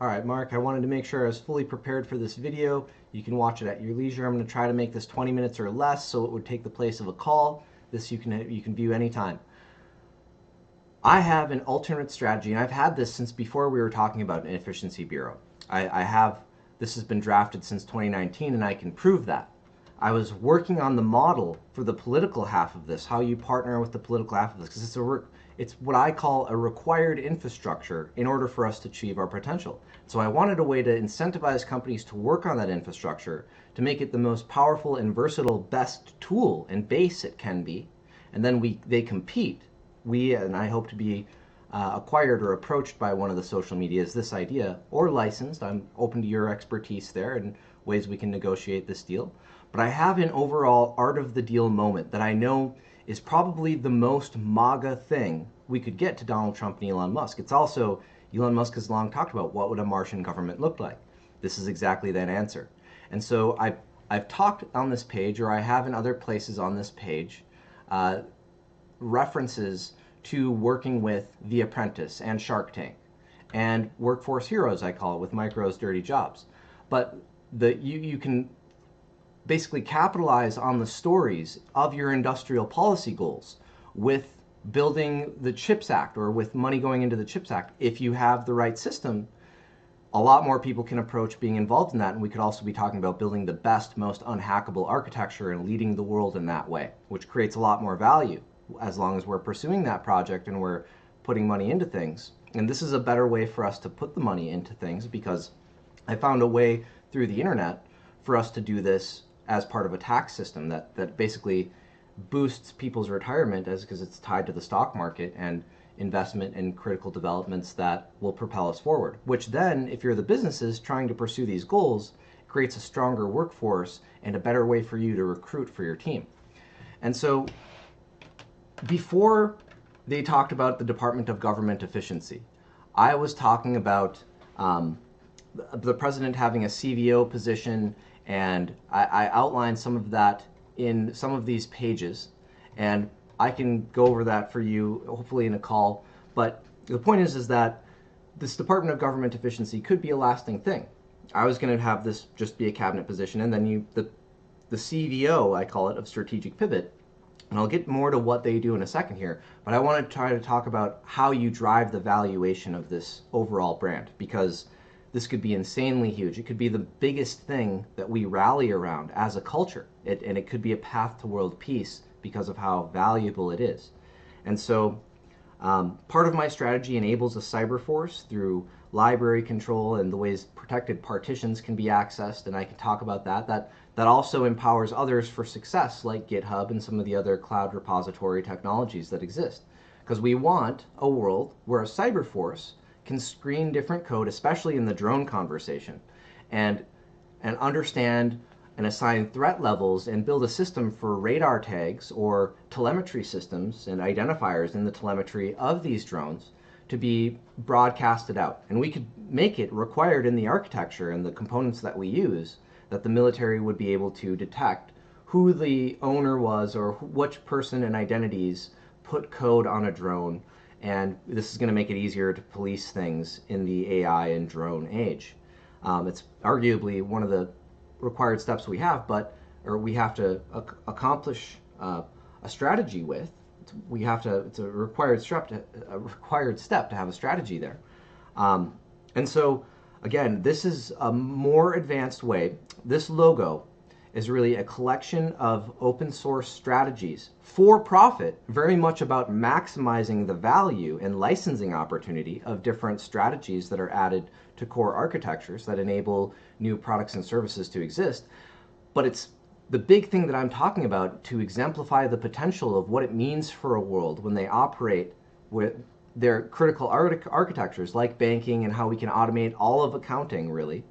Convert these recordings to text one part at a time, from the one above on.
All right, Mark, I wanted to make sure I was fully prepared for this video. You can watch it at your leisure. I'm going to try to make this 20 minutes or less so it would take the place of a call. This you can view anytime. I have an alternate strategy, and I've had this since before we were talking about an efficiency bureau. This has been drafted since 2019, and I can prove that. I was working on the model for the political half of this, how you partner with the political half of this, because it's what I call a required infrastructure in order for us to achieve our potential. So I wanted a way to incentivize companies to work on that infrastructure to make it the most powerful and versatile best tool and base it can be. And then they compete. And I hope to be acquired or approached by one of the social medias, this idea, or licensed. I'm open to your expertise there and ways we can negotiate this deal. But I have an overall art of the deal moment that I know is probably the most MAGA thing we could get to Donald Trump and Elon Musk. It's also, Elon Musk has long talked about what would a Martian government look like. This is exactly that answer. And so I've talked on this page, or I have in other places on this page, references to working with The Apprentice and Shark Tank and Workforce Heroes, I call it, with Micro's Dirty Jobs. But you can basically capitalize on the stories of your industrial policy goals with building the CHIPS Act or with money going into the CHIPS Act. If you have the right system, a lot more people can approach being involved in that, and we could also be talking about building the best, most unhackable architecture and leading the world in that way, which creates a lot more value as long as we're pursuing that project and we're putting money into things. And this is a better way for us to put the money into things, because I found a way through the internet for us to do this as part of a tax system that basically boosts people's retirement, because it's tied to the stock market and investment in critical developments that will propel us forward. Which then, if you're the businesses trying to pursue these goals, creates a stronger workforce and a better way for you to recruit for your team. And so before they talked about the Department of Government Efficiency, I was talking about the president having a CVO position, and I outlined some of that in some of these pages, and I can go over that for you hopefully in a call. But the point is that this Department of Government Efficiency could be a lasting thing. I was going to have this just be a cabinet position, and then the CVO, I call it, of Strategic Pivot, and I'll get more to what they do in a second here, but I want to try to talk about how you drive the valuation of this overall brand, because this could be insanely huge. It could be the biggest thing that we rally around as a culture, and it could be a path to world peace because of how valuable it is. And so part of my strategy enables a cyber force through library control and the ways protected partitions can be accessed, and I can talk about that. That also empowers others for success, like GitHub and some of the other cloud repository technologies that exist. Because we want a world where a cyber force can screen different code, especially in the drone conversation, and understand and assign threat levels and build a system for radar tags or telemetry systems and identifiers in the telemetry of these drones to be broadcasted out. And we could make it required in the architecture and the components that we use that the military would be able to detect who the owner was or which person and identities put code on a drone. And this is going to make it easier to police things in the AI and drone age. It's arguably one of the required steps we have, or we have to accomplish a strategy with. It's a required step to have a strategy there. And so, again, this is a more advanced way. This logo is really a collection of open source strategies for profit, very much about maximizing the value and licensing opportunity of different strategies that are added to core architectures that enable new products and services to exist. But it's the big thing that I'm talking about to exemplify the potential of what it means for a world when they operate with their critical architectures like banking and how we can automate all of accounting, really.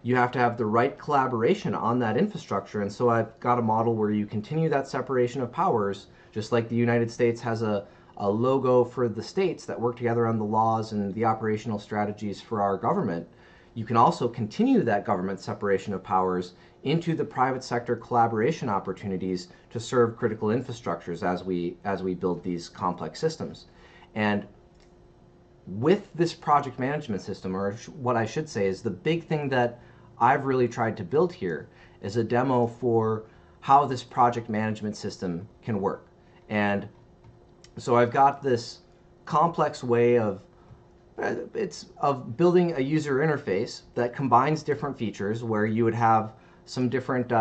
You have to have the right collaboration on that infrastructure, and so I've got a model where you continue that separation of powers, just like the United States has a logo for the states that work together on the laws and the operational strategies for our government. You can also continue that government separation of powers into the private sector collaboration opportunities to serve critical infrastructures as we build these complex systems. And with this project management system, or what I should say is the big thing that I've really tried to build here is a demo for how this project management system can work. And so I've got this complex way of building a user interface that combines different features where you would have some different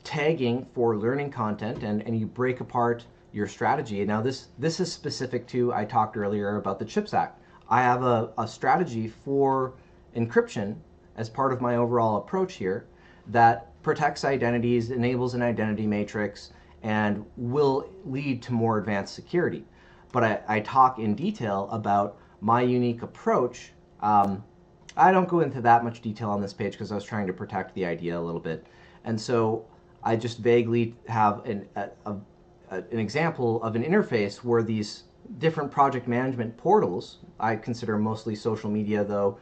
tagging for learning content, and you break apart your strategy. And now this is specific to, I talked earlier about the CHIPS Act. I have a strategy for encryption as part of my overall approach here that protects identities, enables an identity matrix, and will lead to more advanced security. But I talk in detail about my unique approach. I don't go into that much detail on this page because I was trying to protect the idea a little bit. And so I just vaguely have an example of an interface where these different project management portals, I consider mostly social media though,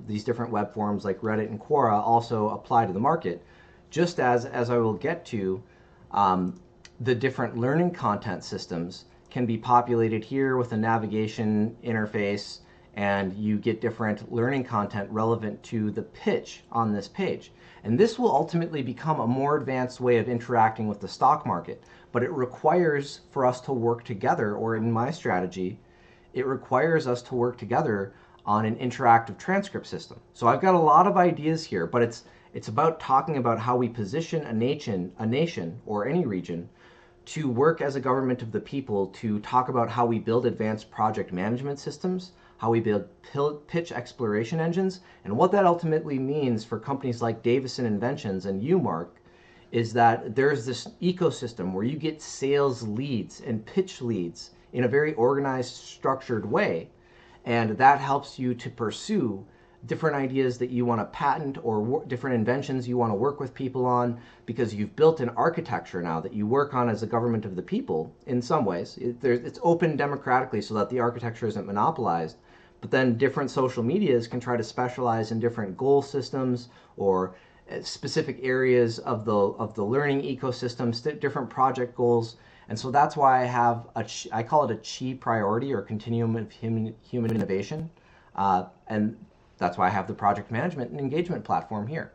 these different web forums like Reddit and Quora also apply to the market, just as I will get to, the different learning content systems can be populated here with a navigation interface, and you get different learning content relevant to the pitch on this page. And this will ultimately become a more advanced way of interacting with the stock market, but it requires for us to work together, or in my strategy, it requires us to work together on an interactive transcript system. So I've got a lot of ideas here, but it's about talking about how we position a nation or any region to work as a government of the people, to talk about how we build advanced project management systems, how we build pitch exploration engines, and what that ultimately means for companies like Davison Inventions and you, Mark, is that there's this ecosystem where you get sales leads and pitch leads in a very organized, structured way, and that helps you to pursue different ideas that you want to patent, or different inventions you want to work with people on, because you've built an architecture now that you work on as a government of the people in some ways. It's open democratically so that the architecture isn't monopolized, but then different social medias can try to specialize in different goal systems or specific areas of the learning ecosystem, different project goals. And so that's why I have I call it a CHI priority, or continuum of human innovation. And that's why I have the project management and engagement platform here.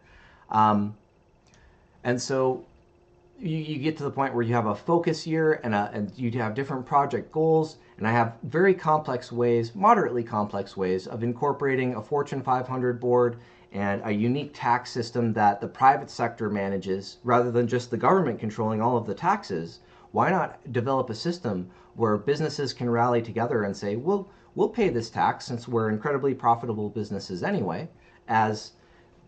And so you get to the point where you have a focus year, and you have different project goals, and I have very complex ways, moderately complex ways of incorporating a Fortune 500 board and a unique tax system that the private sector manages rather than just the government controlling all of the taxes. Why not develop a system where businesses can rally together and say, well, we'll pay this tax since we're incredibly profitable businesses anyway, as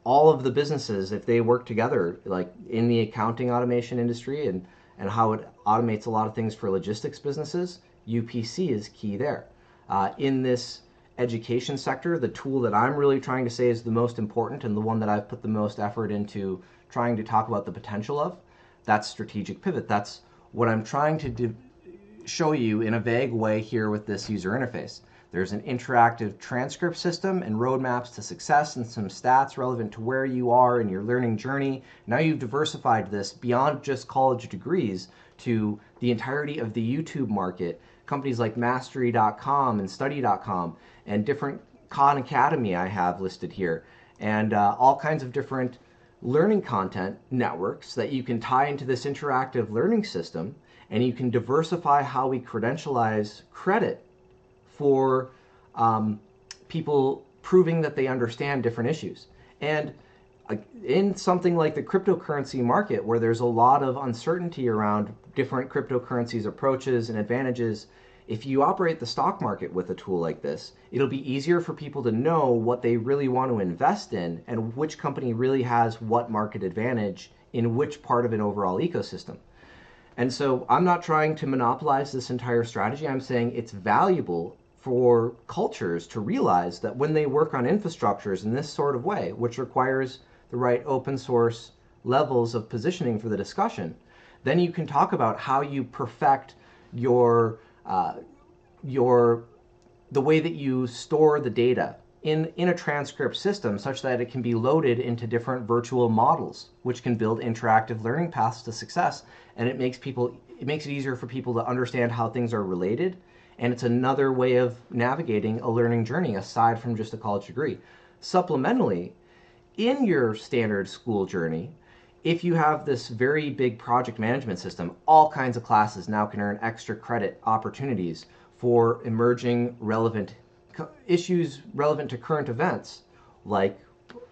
all of the businesses, if they work together, like in the accounting automation industry and how it automates a lot of things for logistics businesses, UPC is key there. In this education sector, the tool that I'm really trying to say is the most important and the one that I've put the most effort into trying to talk about the potential of, that's strategic pivot. That's what I'm trying to show you in a vague way here with this user interface. There's an interactive transcript system and roadmaps to success and some stats relevant to where you are in your learning journey. Now you've diversified this beyond just college degrees to the entirety of the YouTube market. Companies like Mastery.com and Study.com and different Khan Academy I have listed here, and all kinds of different learning content networks that you can tie into this interactive learning system, and you can diversify how we credentialize credit for people proving that they understand different issues. And in something like the cryptocurrency market, where there's a lot of uncertainty around different cryptocurrencies approaches and advantages, if you operate the stock market with a tool like this, it'll be easier for people to know what they really want to invest in and which company really has what market advantage in which part of an overall ecosystem. And so I'm not trying to monopolize this entire strategy. I'm saying it's valuable for cultures to realize that when they work on infrastructures in this sort of way, which requires the right open source levels of positioning for the discussion, then you can talk about how you perfect the way that you store the data in a transcript system such that it can be loaded into different virtual models, which can build interactive learning paths to success. And it makes it easier for people to understand how things are related And it's another way of navigating a learning journey aside from just a college degree. Supplementally, in your standard school journey, if you have this very big project management system, all kinds of classes now can earn extra credit opportunities for emerging relevant issues relevant to current events, like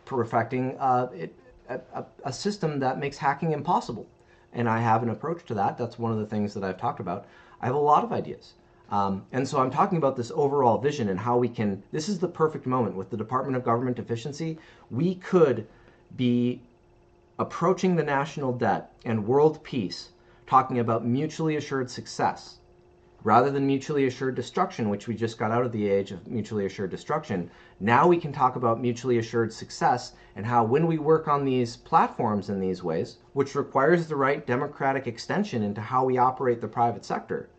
perfecting a system that makes hacking impossible. And I have an approach to that. That's one of the things that I've talked about. I have a lot of ideas. And so I'm talking about this overall vision and how we can, this is the perfect moment with the Department of Government Efficiency. We could be approaching the national debt and world peace, talking about mutually assured success, rather than mutually assured destruction, which we just got out of the age of mutually assured destruction. Now we can talk about mutually assured success and how when we work on these platforms in these ways, which requires the right democratic extension into how we operate the private sector,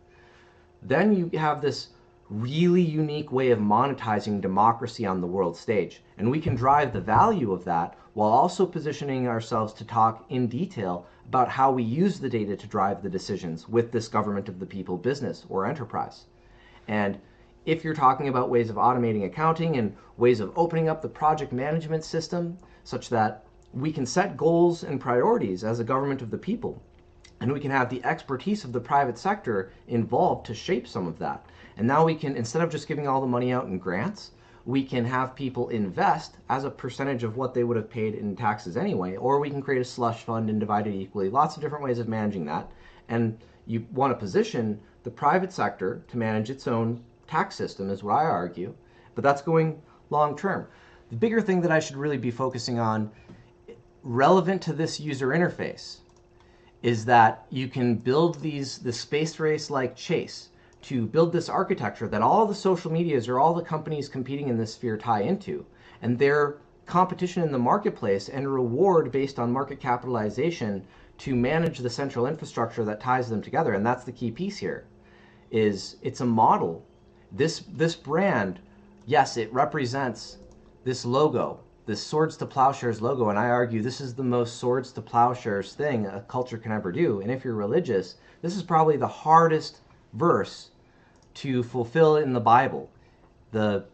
then you have this really unique way of monetizing democracy on the world stage. And we can drive the value of that while also positioning ourselves to talk in detail about how we use the data to drive the decisions with this government of the people business or enterprise. And if you're talking about ways of automating accounting and ways of opening up the project management system such that we can set goals and priorities as a government of the people, and we can have the expertise of the private sector involved to shape some of that. And now we can, instead of just giving all the money out in grants, we can have people invest as a percentage of what they would have paid in taxes anyway, or we can create a slush fund and divide it equally. Lots of different ways of managing that. And you want to position the private sector to manage its own tax system, is what I argue. But that's going long term. The bigger thing that I should really be focusing on, relevant to this user interface, is that you can build the space race like chase to build this architecture that all the social medias or all the companies competing in this sphere tie into, and their competition in the marketplace and reward based on market capitalization to manage the central infrastructure that ties them together. And that's the key piece here, is it's a model. This brand, yes, it represents this logo, this Swords to Plowshares logo, and I argue this is the most Swords to Plowshares thing a culture can ever do. And if you're religious, this is probably the hardest verse to fulfill in the Bible. The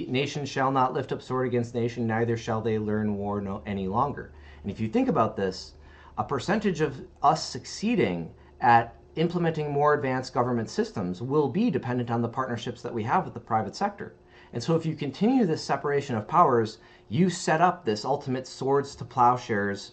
nation shall not lift up sword against nation, neither shall they learn war any longer. And if you think about this, a percentage of us succeeding at implementing more advanced government systems will be dependent on the partnerships that we have with the private sector. And so if you continue this separation of powers, you set up this ultimate Swords to Plowshares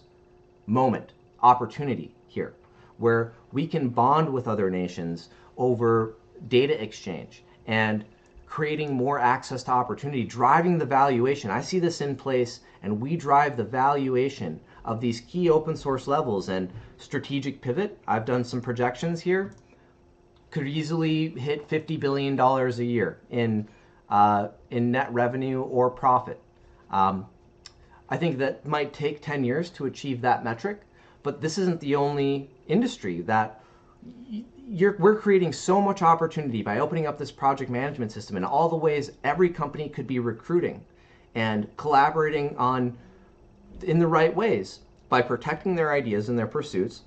moment, opportunity here, where we can bond with other nations over data exchange and creating more access to opportunity, driving the valuation. I see this in place, and we drive the valuation of these key open source levels. And strategic pivot, I've done some projections here, could easily hit $50 billion a year in net revenue or profit. I think that might take 10 years to achieve that metric, but this isn't the only industry that we're creating so much opportunity by opening up this project management system in all the ways every company could be recruiting and collaborating on in the right ways by protecting their ideas and their pursuits,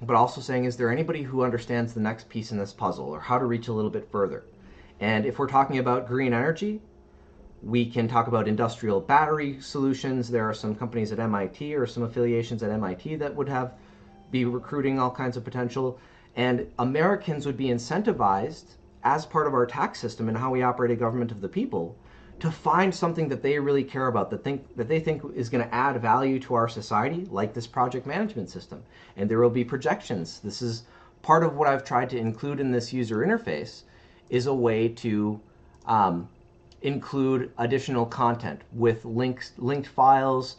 but also saying, is there anybody who understands the next piece in this puzzle or how to reach a little bit further? And if we're talking about green energy, we can talk about industrial battery solutions. There are some companies at MIT or some affiliations at MIT that would be recruiting all kinds of potential. And Americans would be incentivized as part of our tax system and how we operate a government of the people to find something that they really care about, that they think is going to add value to our society, like this project management system. And there will be projections. This is part of what I've tried to include in this user interface, is a way to include additional content with linked files.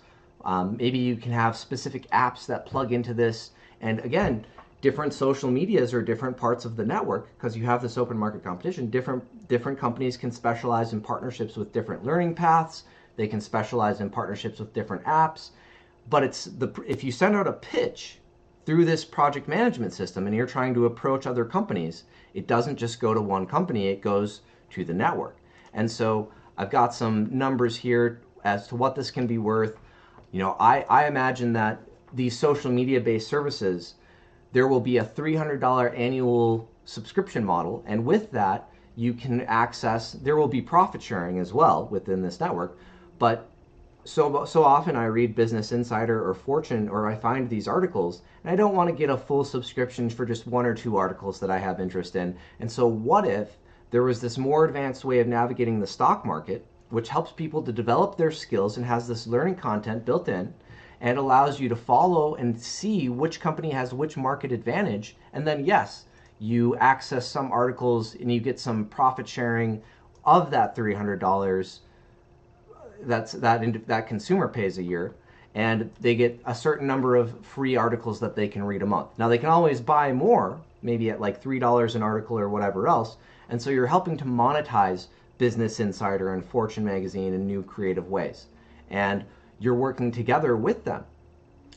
Maybe you can have specific apps that plug into this. And again, different social medias are different parts of the network because you have this open market competition. Different companies can specialize in partnerships with different learning paths. They can specialize in partnerships with different apps. But if you send out a pitch through this project management system and you're trying to approach other companies, it doesn't just go to one company, it goes to the network. And so I've got some numbers here as to what this can be worth. You know, I imagine that these social media based services, there will be a $300 annual subscription model, and with that you can access, there will be profit sharing as well within this network, but so often I read Business Insider or Fortune, or I find these articles, and I don't want to get a full subscription for just one or two articles that I have interest in. And so what if there was this more advanced way of navigating the stock market, which helps people to develop their skills and has this learning content built in, and allows you to follow and see which company has which market advantage, and then yes, you access some articles and you get some profit sharing of that $300 that consumer pays a year, and they get a certain number of free articles that they can read a month. Now they can always buy more, maybe at like $3 an article or whatever else, and so you're helping to monetize Business Insider and Fortune magazine in new creative ways, and you're working together with them.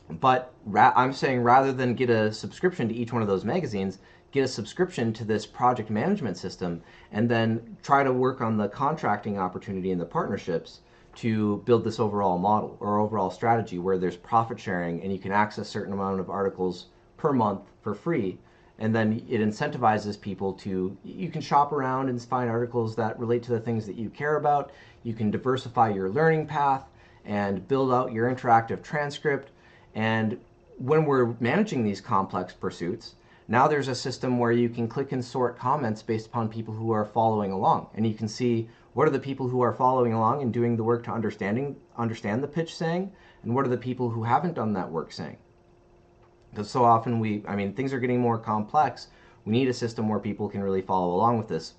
But I'm saying, rather than get a subscription to each one of those magazines, get a subscription to this project management system, and then try to work on the contracting opportunity and the partnerships to build this overall model or overall strategy where there's profit sharing and you can access a certain amount of articles per month for free. And then it incentivizes people to, you can shop around and find articles that relate to the things that you care about. You can diversify your learning path and build out your interactive transcript. And when we're managing these complex pursuits, now there's a system where you can click and sort comments based upon people who are following along. And you can see what are the people who are following along and doing the work to understand the pitch saying, and what are the people who haven't done that work saying. Because so often things are getting more complex. We need a system where people can really follow along with this.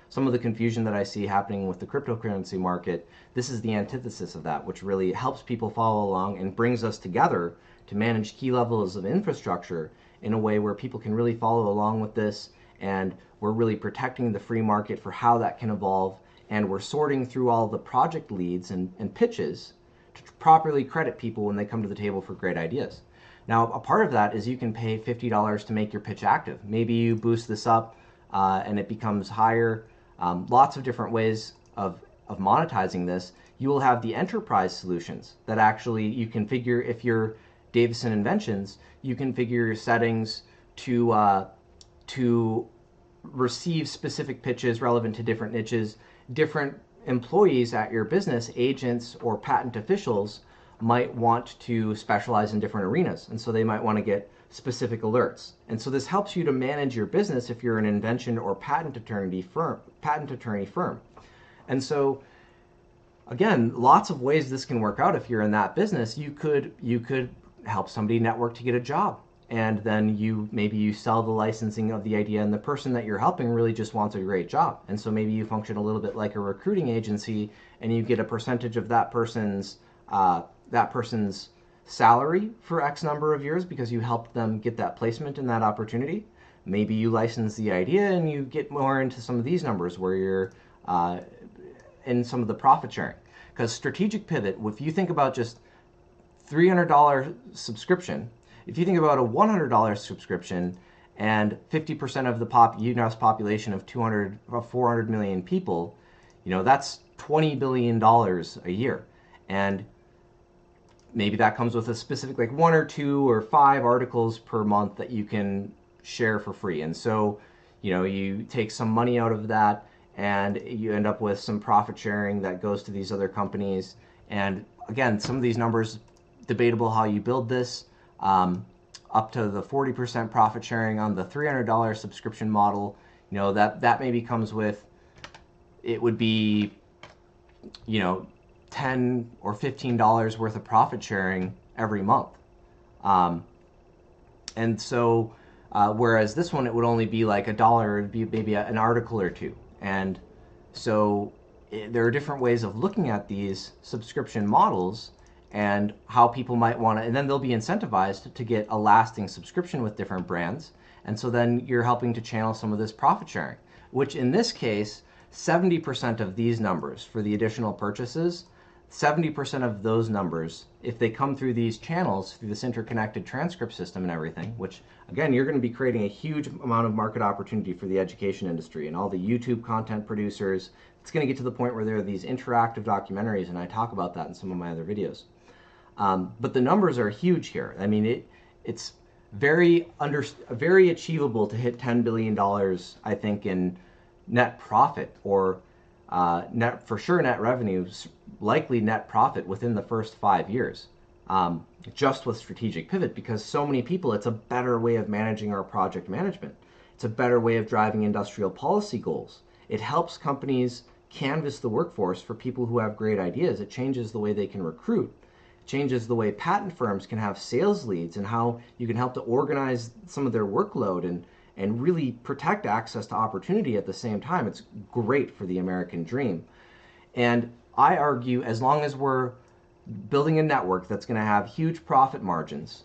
Some of the confusion that I see happening with the cryptocurrency market, this is the antithesis of that, which really helps people follow along and brings us together to manage key levels of infrastructure in a way where people can really follow along with this, and we're really protecting the free market for how that can evolve, and we're sorting through all the project leads and pitches to properly credit people when they come to the table for great ideas. Now, a part of that is you can pay $50 to make your pitch active. Maybe you boost this up and it becomes higher. Lots of different ways of monetizing this. You will have the enterprise solutions that actually you configure. If you're Davison Inventions, you configure your settings to receive specific pitches relevant to different niches. Different employees at your business, agents or patent officials, might want to specialize in different arenas, and so they might want to get specific alerts. And so this helps you to manage your business if you're an invention or patent attorney firm. And so again, lots of ways this can work out. If you're in that business, you could help somebody network to get a job, and then maybe you sell the licensing of the idea, and the person that you're helping really just wants a great job, and so maybe you function a little bit like a recruiting agency, and you get a percentage of that person's salary for X number of years because you helped them get that placement and that opportunity. Maybe you license the idea and you get more into some of these numbers where you're in some of the profit sharing. Because strategic pivot, if you think about just $300 subscription, if you think about a $100 subscription and 50% of the U.S. population of 400 million people, that's $20 billion a year. And maybe that comes with a specific, like 1 or 2 or 5 articles per month that you can share for free. And so, you take some money out of that and you end up with some profit sharing that goes to these other companies. And again, some of these numbers, debatable how you build this, up to the 40% profit sharing on the $300 subscription model. That maybe comes with, it would be, $10 or $15 worth of profit sharing every month. And so, whereas this one, it would only be like $1, it'd be maybe an article or 2. And so there are different ways of looking at these subscription models and how people might want to, and then they'll be incentivized to get a lasting subscription with different brands. And so then you're helping to channel some of this profit sharing, which in this case, 70% of these numbers for the additional purchases, 70% of those numbers, if they come through these channels, through this interconnected transcript system and everything, which again, you're going to be creating a huge amount of market opportunity for the education industry and all the YouTube content producers. It's going to get to the point where there are these interactive documentaries, and I talk about that in some of my other videos. But the numbers are huge here. I mean, it's very achievable to hit $10 billion, I think, in net profit or net revenue, likely net profit within the first 5 years, just with strategic pivot, because so many people, it's a better way of managing our project management. It's a better way of driving industrial policy goals. It helps companies canvas the workforce for people who have great ideas. It changes the way they can recruit. It changes the way patent firms can have sales leads and how you can help to organize some of their workload and really protect access to opportunity at the same time. It's great for the American dream. And I argue, as long as we're building a network that's going to have huge profit margins,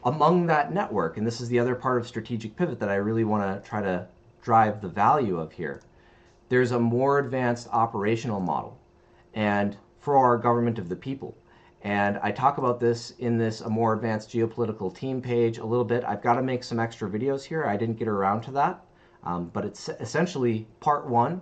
among that network, and this is the other part of strategic pivot that I really want to try to drive the value of here, there's a more advanced operational model and for our government of the people. And I talk about this in this a more advanced geopolitical team page a little bit. I've got to make some extra videos here. I didn't get around to that. But it's essentially part one,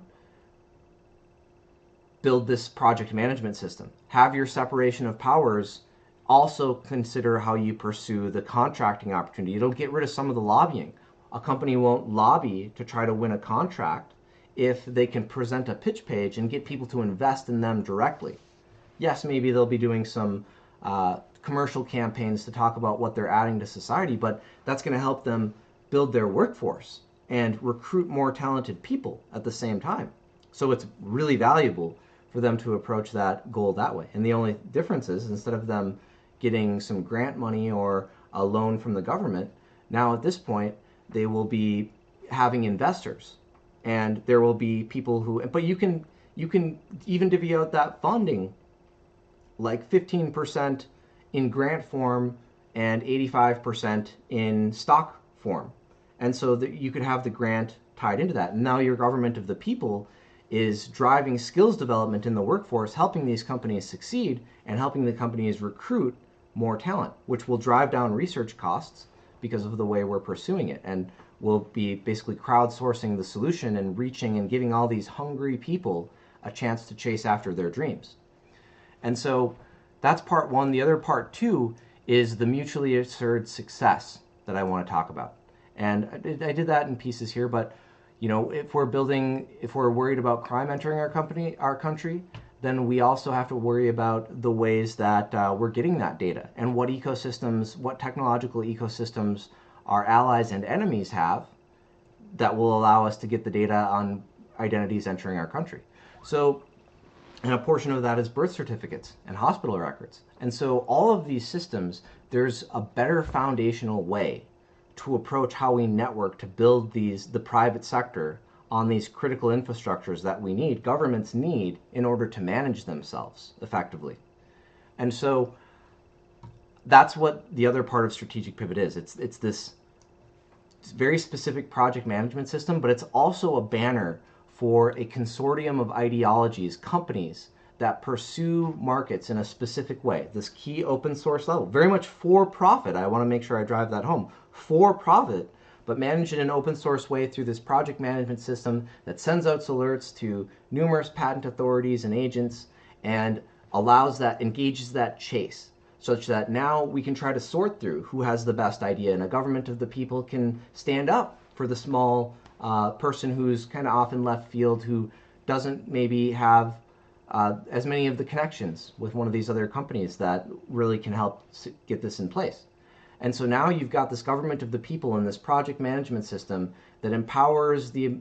build this project management system. Have your separation of powers. Also consider how you pursue the contracting opportunity. It'll get rid of some of the lobbying. A company won't lobby to try to win a contract if they can present a pitch page and get people to invest in them directly. Yes, maybe they'll be doing some commercial campaigns to talk about what they're adding to society, but that's going to help them build their workforce and recruit more talented people at the same time. So it's really valuable for them to approach that goal that way. And the only difference is, instead of them getting some grant money or a loan from the government, now at this point they will be having investors, and there will be people who, but you can even divvy out that funding, like 15% in grant form and 85% in stock form. And so that you could have the grant tied into that. And now your government of the people is driving skills development in the workforce, helping these companies succeed and helping the companies recruit more talent, which will drive down research costs because of the way we're pursuing it. And we'll be basically crowdsourcing the solution and reaching and giving all these hungry people a chance to chase after their dreams. And so that's part one. The other part two is the mutually assured success that I want to talk about. And I did that in pieces here, but if we're worried about crime entering our country, then we also have to worry about the ways that we're getting that data and what technological ecosystems our allies and enemies have that will allow us to get the data on identities entering our country. So, and a portion of that is birth certificates and hospital records. And so all of these systems, there's a better foundational way to approach how we network to build the private sector on these critical infrastructures that governments need in order to manage themselves effectively. And so that's what the other part of strategic pivot is. It's this very specific project management system, but it's also a banner for a consortium of ideologies, companies that pursue markets in a specific way. This key open source level, very much for profit. I want to make sure I drive that home. For profit, but managed in an open source way through this project management system that sends out alerts to numerous patent authorities and agents and engages that chase, such that now we can try to sort through who has the best idea, and a government of the people can stand up for the small person who's kind of off in left field, who doesn't maybe have as many of the connections with one of these other companies that really can help get this in place. And so now you've got this government of the people and this project management system that empowers the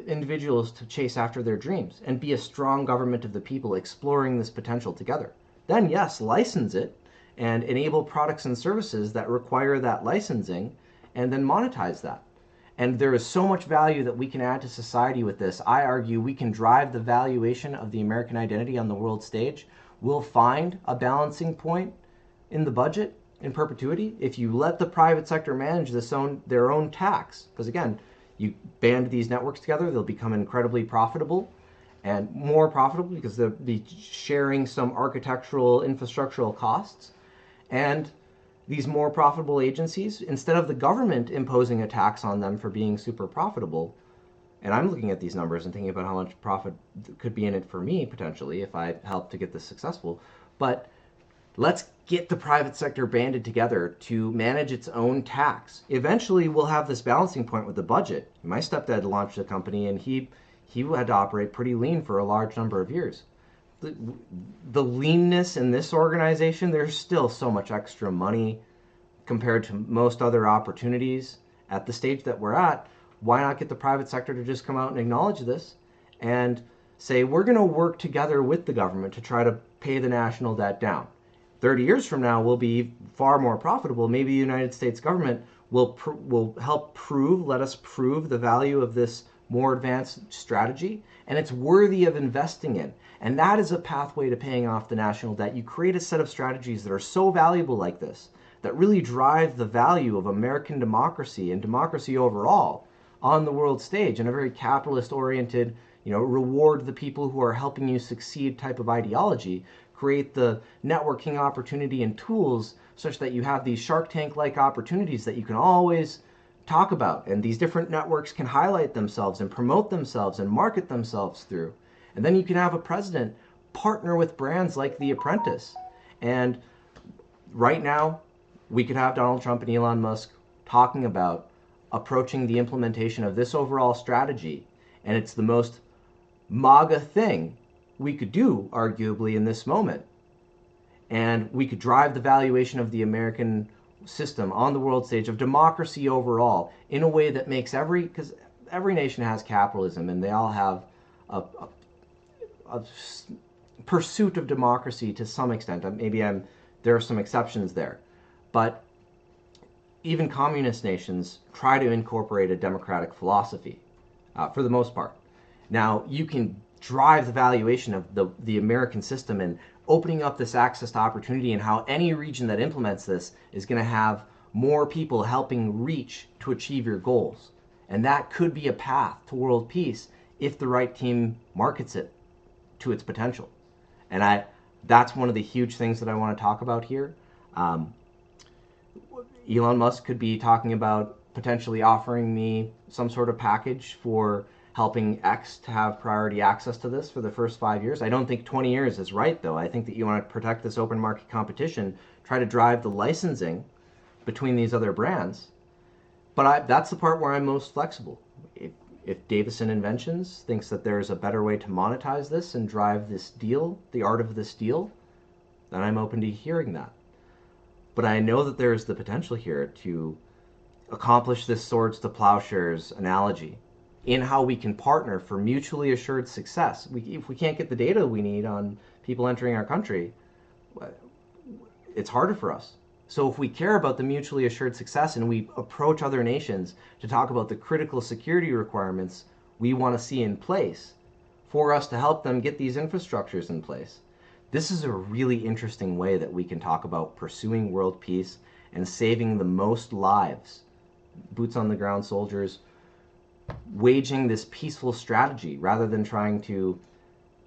individuals to chase after their dreams and be a strong government of the people exploring this potential together. Then yes, license it and enable products and services that require that licensing, and then monetize that. And there is so much value that we can add to society with this. I argue we can drive the valuation of the American identity on the world stage. We'll find a balancing point in the budget in perpetuity if you let the private sector manage their own tax. Because again, you band these networks together, they'll become incredibly profitable, and more profitable because they'll be sharing some architectural, infrastructural costs. And these more profitable agencies, instead of the government imposing a tax on them for being super profitable, and I'm looking at these numbers and thinking about how much profit could be in it for me potentially if I help to get this successful, but Let's get the private sector banded together to manage its own tax. Eventually, we'll have this balancing point with the budget. My stepdad launched a company, and he had to operate pretty lean for a large number of years. The leanness in this organization, there's still so much extra money compared to most other opportunities at the stage that we're at. Why not get the private sector to just come out and acknowledge this and say, we're going to work together with the government to try to pay the national debt down. 30 years from now, we'll be far more profitable. Maybe the United States government will help let us prove the value of this more advanced strategy, and it's worthy of investing in. And that is a pathway to paying off the national debt. You create a set of strategies that are so valuable like this, that really drive the value of American democracy and democracy overall on the world stage in a very capitalist-oriented, reward the people who are helping you succeed type of ideology, create the networking opportunity and tools such that you have these Shark Tank-like opportunities that you can always talk about, and these different networks can highlight themselves and promote themselves and market themselves through. And then you can have a president partner with brands like The Apprentice. And right now, we could have Donald Trump and Elon Musk talking about approaching the implementation of this overall strategy. And it's the most MAGA thing we could do, arguably, in this moment. And we could drive the valuation of the American system on the world stage, of democracy overall, in a way that makes because every nation has capitalism, and they all have a pursuit of democracy to some extent. There are some exceptions there. But even communist nations try to incorporate a democratic philosophy, for the most part. Now, you can drive the valuation of the American system and opening up this access to opportunity, and how any region that implements this is going to have more people helping reach to achieve your goals. And that could be a path to world peace if the right team markets it to its potential. And that's one of the huge things that I want to talk about here. Elon Musk could be talking about potentially offering me some sort of package for helping X to have priority access to this for the first 5 years. I don't think 20 years is right, though. I think that you want to protect this open market competition, try to drive the licensing between these other brands. But that's the part where I'm most flexible. If Davison Inventions thinks that there's a better way to monetize this and drive this deal, the art of this deal, then I'm open to hearing that. But I know that there's the potential here to accomplish this swords to plowshares analogy in how we can partner for mutually assured success. If we can't get the data we need on people entering our country, it's harder for us. So if we care about the mutually assured success and we approach other nations to talk about the critical security requirements we want to see in place for us to help them get these infrastructures in place, this is a really interesting way that we can talk about pursuing world peace and saving the most lives, boots on the ground soldiers, waging this peaceful strategy rather than trying to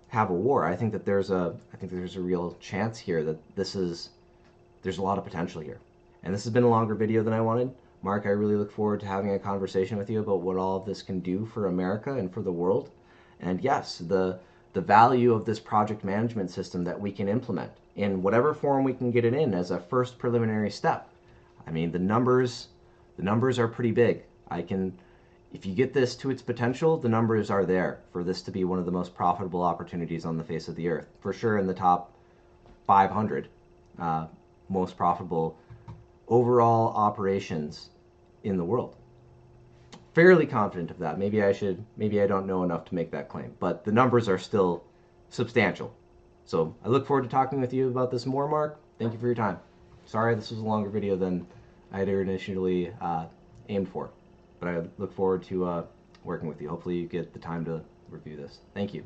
have a war. I think there's a real chance here that there's a lot of potential here. And this has been a longer video than I wanted. Mark, I really look forward to having a conversation with you about what all of this can do for America and for the world. And yes, the value of this project management system that we can implement in whatever form we can get it in as a first preliminary step. I mean, the numbers are pretty big. If you get this to its potential, the numbers are there for this to be one of the most profitable opportunities on the face of the earth. For sure in the top 500 most profitable overall operations in the world. Fairly confident of that. Maybe I don't know enough to make that claim, but the numbers are still substantial. So I look forward to talking with you about this more, Mark. Thank you for your time. Sorry this was a longer video than I had initially aimed for, but I look forward to working with you. Hopefully you get the time to review this. Thank you.